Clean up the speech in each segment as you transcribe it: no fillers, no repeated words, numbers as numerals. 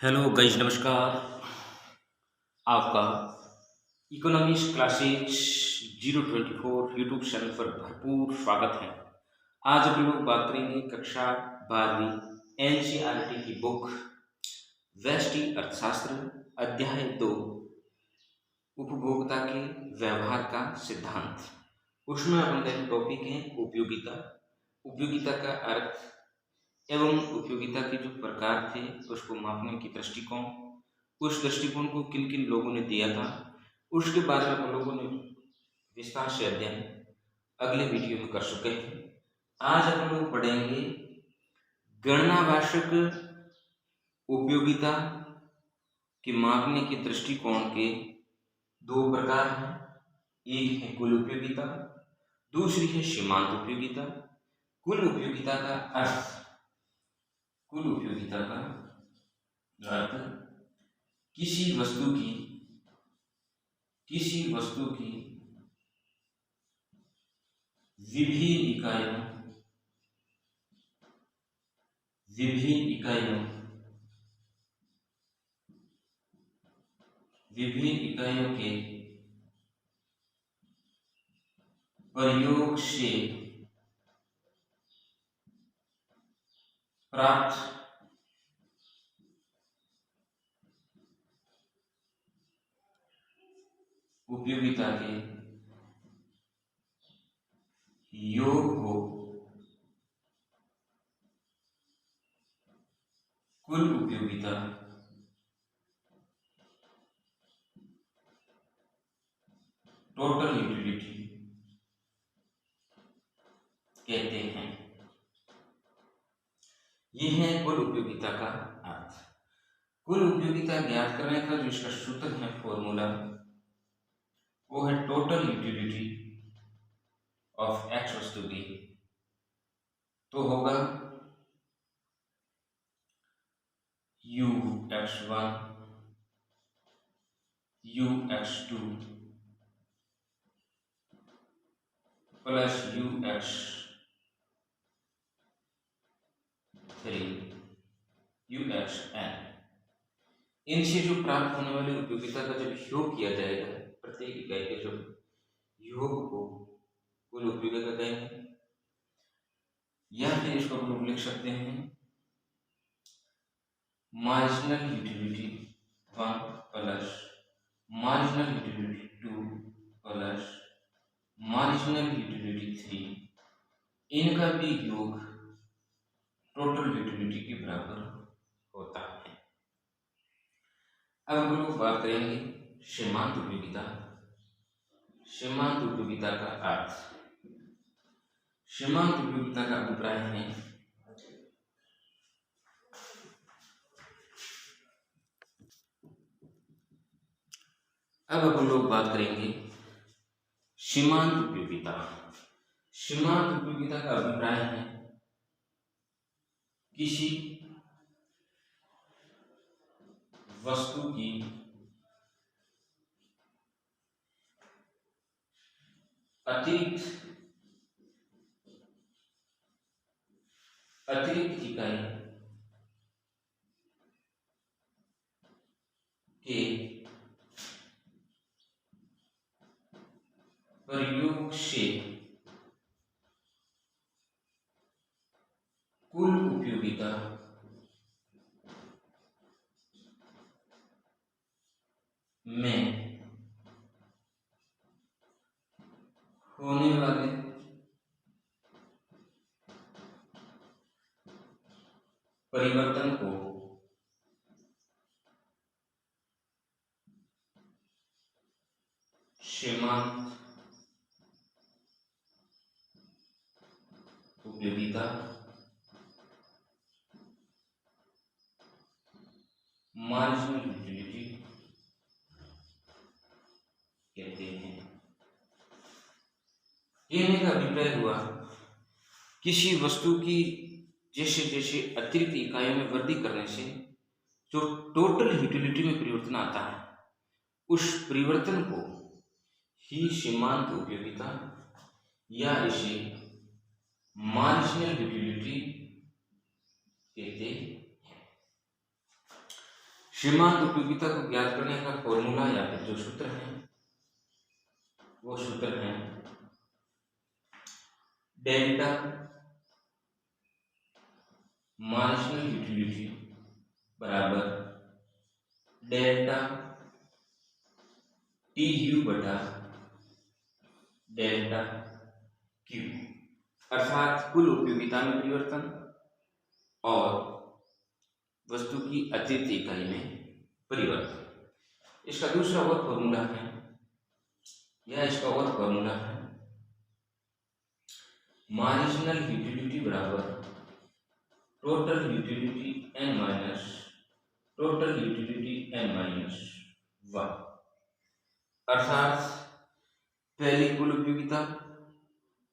Hello guys, नमस्कार। आपका economics classes 024 YouTube channel पर भरपूर स्वागत है। आज हम लोग बात करेंगे कक्षा 12वीं एनसीईआरटी की बुक व्यष्टि अर्थशास्त्र अध्याय 2 उपभोक्ता के व्यवहार का सिद्धांत। उसमें अपने टॉपिक है उपयोगिता। उपयोगिता का अर्थ एवं उपयोगिता के जो प्रकार थे उसको मापने की दृष्टिकोण, उस दृष्टिकोण को किन किन लोगों ने दिया था, उसके बारे में हम लोगों ने विस्तार से अध्ययन अगले वीडियो में कर चुके हैं। आज हम लोग पढ़ेंगे गणनावाचक उपयोगिता के मापने के दृष्टिकोण के दो प्रकार हैं। एक है कुल उपयोगिता, दूसरी है सीमांत उपयोगिता। कुल उपयोगिता का अर्थ किसी वस्तु की विभिन्न इकाइयों के प्रयोग से प्राप्त उपयोगिता के योग को कुल उपयोगिता टोटल यूटिलिटी कहते हैं। यह है कुल उपयोगिता का अर्थ। कुल उपयोगिता ज्ञात करने का जो इसका सूत्र है, फॉर्मूला, वो है टोटल यूटिलिटी ऑफ एक्स वस्तु की, तो होगा ux1 ux2 plus ux3 ux n। इनसे जो प्राप्त होने वाली उपयोगिता का जब योग किया जाएगा, प्रत्येक इकाई के जब योग को कुल उपयोगिता कहेंगे, या फिर इसको हम लोग लिख सकते हैं marginal utility 1 plus marginal utility 2 plus marginal utility 3, इनका भी योग टोटल यूटिलिटी के बराबर होता है। अब हम लोग बात करेंगे सीमांत उपयोगिता। सीमांत उपयोगिता का अर्थ, सीमांत उपयोगिता का अभिप्राय है अब हम लोग बात करेंगे सीमांत उपयोगिता। सीमांत उपयोगिता का अभिप्राय है किसी वस्तु की अतिरिक्त इकाई के प्रयोग से कुल उपयोगिता में होने वाले परिवर्तन को सीमांत उपयोगिता मार्जिनल यूटिलिटी कहते हैं। कहने का अभिप्राय हुआ किसी वस्तु की जैसे जैसे अतिरिक्त इकाइयों में वृद्धि करने से जो टोटल यूटिलिटी में परिवर्तन आता है, उस परिवर्तन को ही सीमांत उपयोगिता या इसे मार्जिनल यूटिलिटी कहते हैं। सीमांत उपयोगिता को ज्ञात करने का फॉर्मूला या फिर जो सूत्र है वो सूत्र है डेल्टा मार्जिनल यूटिलिटी बराबर डेल्टा टी यू बटा डेल्टा क्यू, अर्थात कुल उपयोगिता में परिवर्तन और वस्तु की अतिरिक्त इकाई में परिवर्तन। इसका दूसरा और फॉर्मूला है मार्जिनल यूटिलिटी बराबर total utility n minus total utility n minus 1, अर्थात पहली कुल उपयोगिता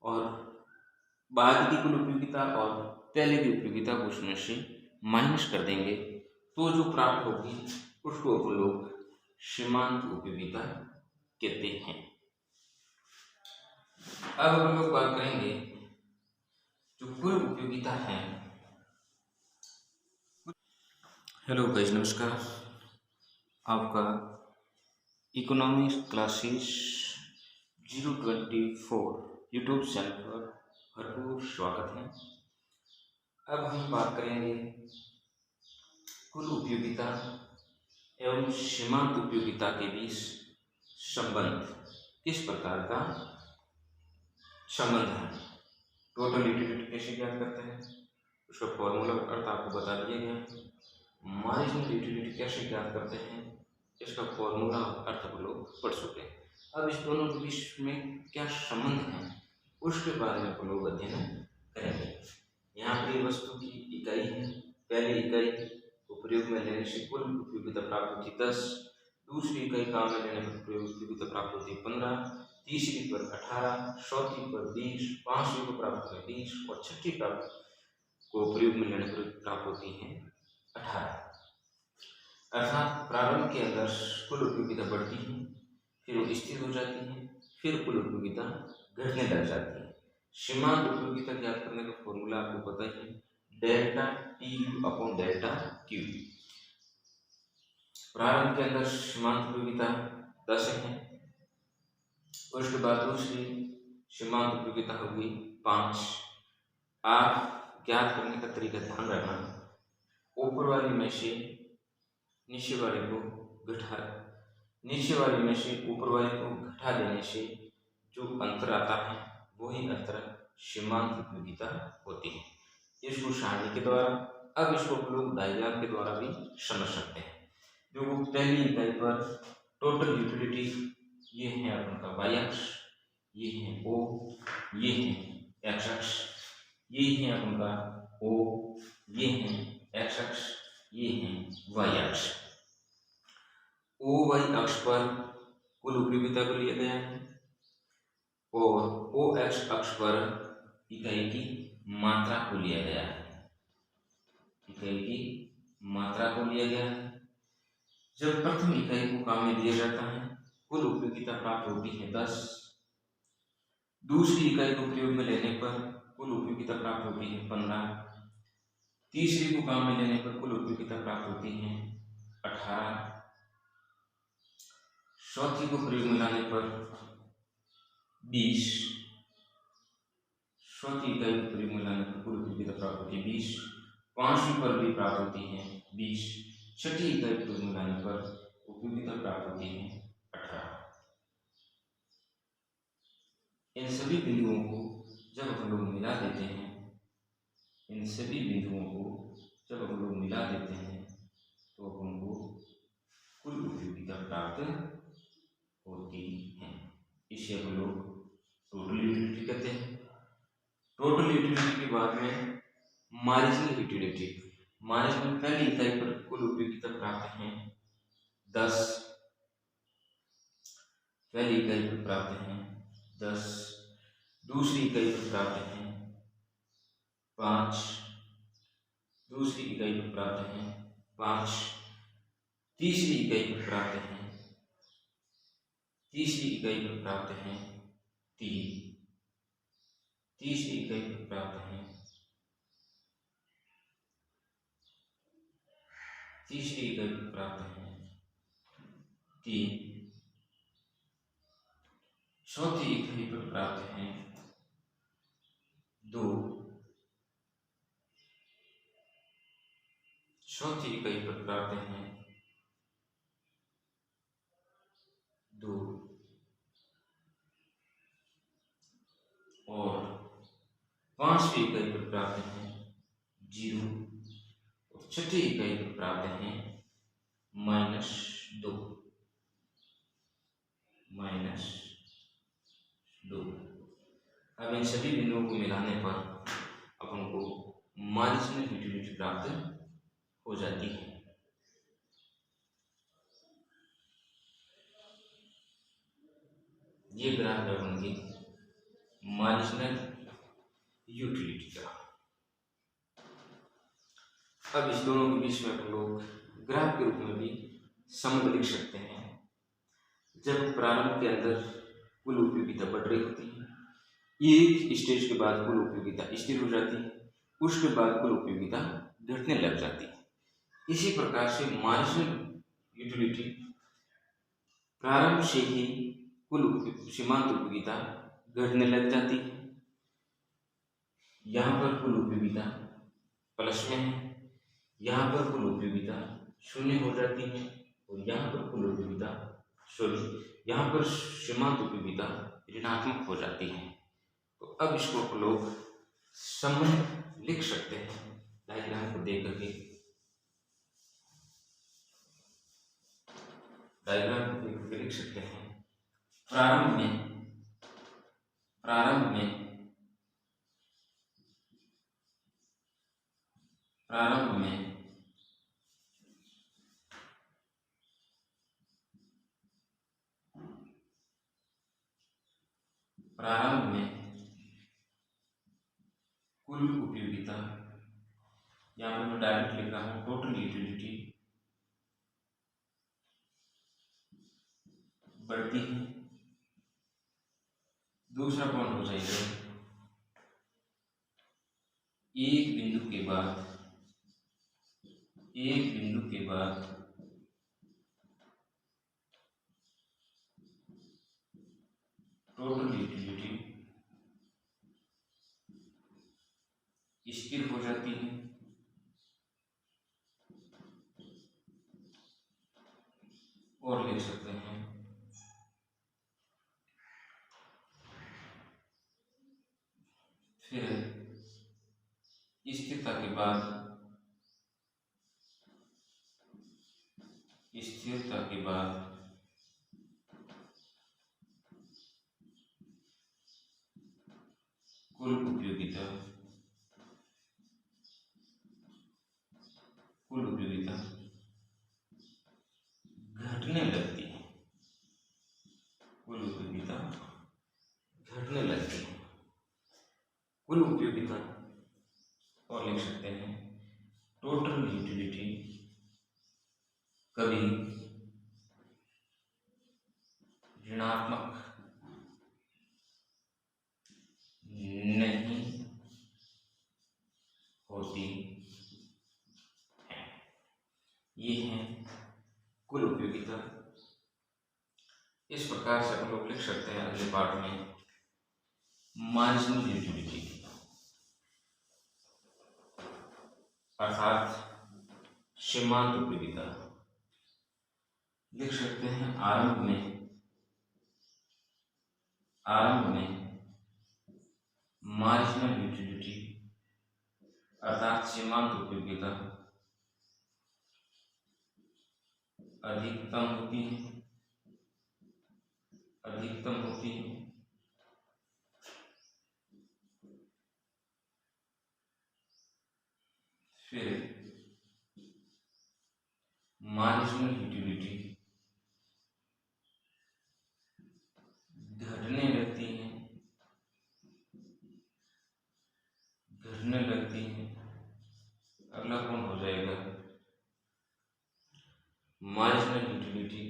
और बाद की कुल उपयोगिता और पहले की उपयोगिता को उसमें से माइनस कर देंगे तो जो प्राप्त होगी उसको अपन लोग सीमांत उपयोगिता कहते हैं। अब हम लोग बात करेंगे जो कुल उपयोगिता है। हेलो गाइस, नमस्कार। आपका इकोनॉमिक्स क्लासेस 024 यूट्यूब चैनल पर भरपूर स्वागत है। अब हम बात करेंगे कुल उपयोगिता एवं सीमांत उपयोगिता के बीच संबंध, किस प्रकार का संबंध है। टोटल यूटिलिटी कैसे ज्ञात करते हैं, उसका फॉर्मूला अर्थ आपको बता दिया गया। मार्जिनल यूटिलिटी कैसे ज्ञात करते हैं, इसका फॉर्मूला अर्थ आप लोग पढ़ चुके हैं। अब इस दोनों के बीच में क्या संबंध है उसके बारे में आप लोग अध्ययन करेंगे। यहाँ पर वस्तु की इकाई है, पहली इकाई को प्रयोग में लेने से कुल उपयोगिता प्राप्त होती 10, दूसरी इकाई काम में लेने पर उपयोगिता प्राप्त होती 15, तीसरी पर 18, चौथी पर 20, पांचवी को प्राप्त होता है 20 और छठी को प्रयोग में लेने पर प्राप्त होती है 18। अर्थात प्रारंभ के अंदर कुल उपयोगिता बढ़ती है, फिर वो स्थिर हो जाती है, फिर कुल उपयोगिता घटने लग जाती है। सीमांत उपयोगिता ज्ञात करने का फॉर्मूला आपको पता है, delta T U upon delta Q. प्रारंभ के अंदर सीमांत उपयोगिता 10 है, उसके बाद दूसरी सीमांत उपयोगिता होगी 5। आप ज्ञात करने का तरीका ध्यान रखना, ऊपर वाली में से नीचे वाले को ऊपर वाले को घटा देने से जो अंतर आता है वही अंतर सीमांत उपयोगिता होती है। इसको सारणी के द्वारा, अब इसको हम लोग डायग्राम के द्वारा भी समझ सकते हैं। जो पहली इकाई पर टोटल यूटिलिटी, ये है अपन का y अक्ष, ये है O, ये है x अक्ष, ये है अपन का O, ये है x अक्ष, ये है y अक्ष। OY अक्ष पर कुल उपयोगिता को लिया गया है और OX अक्ष पर इकाई की मात्रा को लिया गया है। जब प्रथम इकाई को काम में लिया जाता है कुल उपयोगिता प्राप्त होती है 10, दूसरी इकाई को प्रयोग में लेने पर कुल उपयोगिता प्राप्त होती है 15, तीसरी को काम में लेने पर कुल उपयोगिता प्राप्त होती है 18, चौथी को प्रयोग में लाने पर 20, चौथी इकाई को प्रयोग में लाने पर कुल उपयोगिता प्राप्त होती है 20, पांचवी पर भी प्राप्त होती है 20, छठी इकाई को प्रयोग में लाने पर उपयोगिता प्राप्त होती है 18। इन सभी बिंदुओं को जब हम लोग मिला देते हैं, तो हमको कुल उपयोगिता प्राप्त होती है। इसे हम लोग टोटल यूटिलिटी कहते हैं। टोटल यूटिलिटी के बाद में मार्जिनल यूटिलिटी, मार्जिनल पहली इकाई पर कुल उपयोगिता प्राप्त है 10, पहली इकाई पर प्राप्त है 10, दूसरी इकाई पर प्राप्त है 5, दूसरी इकाई पर प्राप्त है 5, तीसरी इकाई पर प्राप्त है 3, तीसरी इकाई पर प्राप्त है तीसरी इकाई पर प्राप्त है 3, चौथी इकाई पर प्राप्त है 2, चौथी इकाई पर प्राप्त है 2 और पांचवी इकाई पर प्राप्त है 0 और छठी इकाई पर प्राप्त है -2 -2। अब इन सभी बिंदुओं को मिलाने पर अपन को मार्जिनल यूटिलिटी प्राप्त हो जाती है। ये ग्राफ है उनकी मार्जिनल यूटिलिटी का। अब इस दोनों के बीच में अपन लोग ग्राफ के रूप में भी संबंध लिख सकते हैं। जब प्रारंभ के अंदर कुल उपयोगिता बढ़ रही होती है, एक स्टेज के बाद कुल उपयोगिता स्थिर हो जाती है, उसके बाद कुल उपयोगिता घटने लग जाती है। इसी प्रकार से मार्जिनल यूटिलिटी प्रारंभ से ही कुल सीमांत उपयोगिता घटने लग जाती है। यहाँ पर कुल उपयोगिता प्लस में है, यहाँ पर कुल उपयोगिता 0 हो जाती है और यहाँ पर कुल उपयोगिता यहाँ पर सीमांत उपयोगिता ऋणात्मक हो जाती है। तो अब इसको आप लोग संबंध लिख सकते हैं डायग्राम को देख करके। डायग्राम को देख करके लिख सकते हैं प्रारंभ में प्रारंभ में कुल उपयोगिता, यहाँ पर मैं डायरेक्ट लिख रहा हूँ टोटल यूटिलिटी बढ़ती है। दूसरा पॉइंट हो जाएगा एक बिंदु के बाद टोटल यूटिलिटी स्थिर हो जाती है और लिख सकते हैं फिर स्थिरता के बाद कुल उपयोगिता घटने लगती है। कुल उपयोगिता और लिख सकते हैं टोटल यूटिलिटी कभी ऋणात्मक नहीं होती है। ये है कुल उपयोगिता। इस प्रकार से हम लोग लिख सकते हैं अगले पार्ट में मार्जिनल यूटिलिटी अर्थात सीमांत उपयोगिता। लिख सकते हैं आरंभ में मार्जिनल यूटिलिटी अर्थात सीमांत उपयोगिता अधिकतम होती है फिर मार्जिनल यूटिलिटी घटने लगती है। अगला कौन हो जाएगा मार्जिनल यूटिलिटी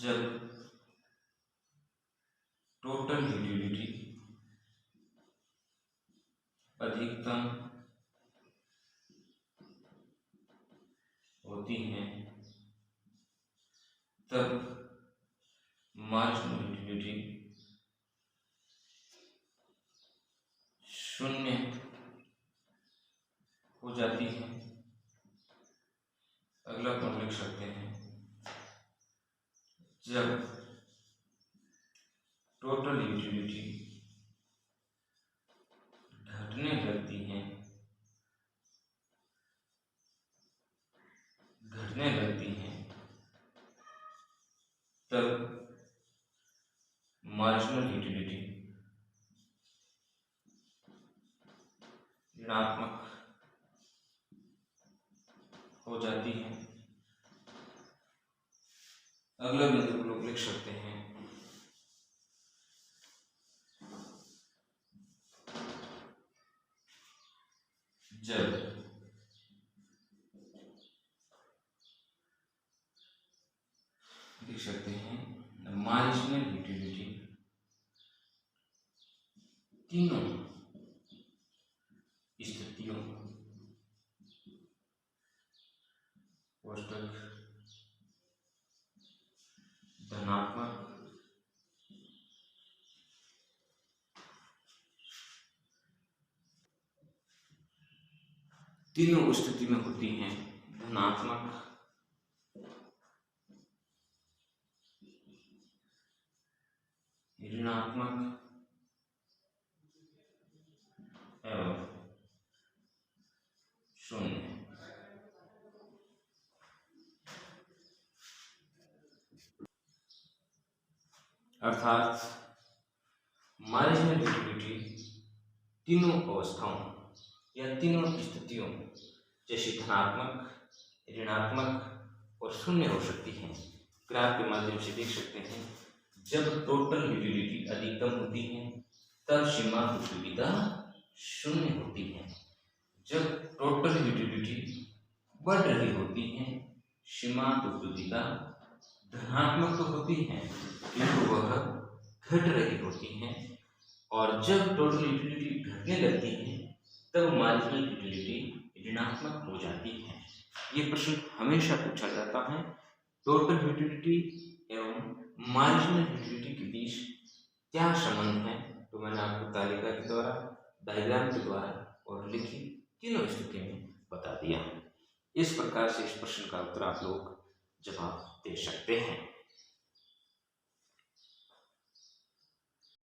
जब टोटल यूटिलिटी अधिकतम होती हैं तब मार्जिनल यूटिलिटी शून्य हो जाती है। अगला पॉइंट लिख सकते हैं, जब टोटल यूटिलिटी घटने लगती है तब मार्जिनल यूटिलिटी ऋणात्मक हो जाती है। अगला बिंदु को लोग लिख सकते हैं, जब लिख सकते हैं मार्जिनल यूटिलिटी तीनों स्थितियों कोष्टक धनात्मक तीनों स्थिति में होती हैं, धनात्मक, ऋणात्मक एवं शून्य। अर्थात मार्जिनल यूटिलिटी तीनों अवस्थाओं या तीनों स्थितियों जैसे धनात्मक, ऋणात्मक और शून्य हो सकती है। ग्राफ के माध्यम से देख सकते हैं, जब टोटल यूटिलिटी अधिकतम होती है तब सीमांत उपयोगिता शून्य होती है। जब टोटल यूटिलिटी बढ़ रही होती है सीमांत उपयोगिता धनात्मक तो होती है किंतु वह घट रही होती है। और जब टोटल यूटिलिटी घटने लगती है तब मार्जिनल यूटिलिटी ऋणात्मक हो जाती है। ये प्रश्न हमेशा पूछा जाता है, टोटल यूटिलिटी एवं मार्जिनल यूटिलिटी के बीच क्या संबंध है। तो मैंने आपको तालिका के द्वारा, डायग्राम के द्वारा और लिखी तीनों स्थिति में बता दिया। इस प्रकार से इस प्रश्न का उत्तर आप लोग जवाब दे सकते हैं।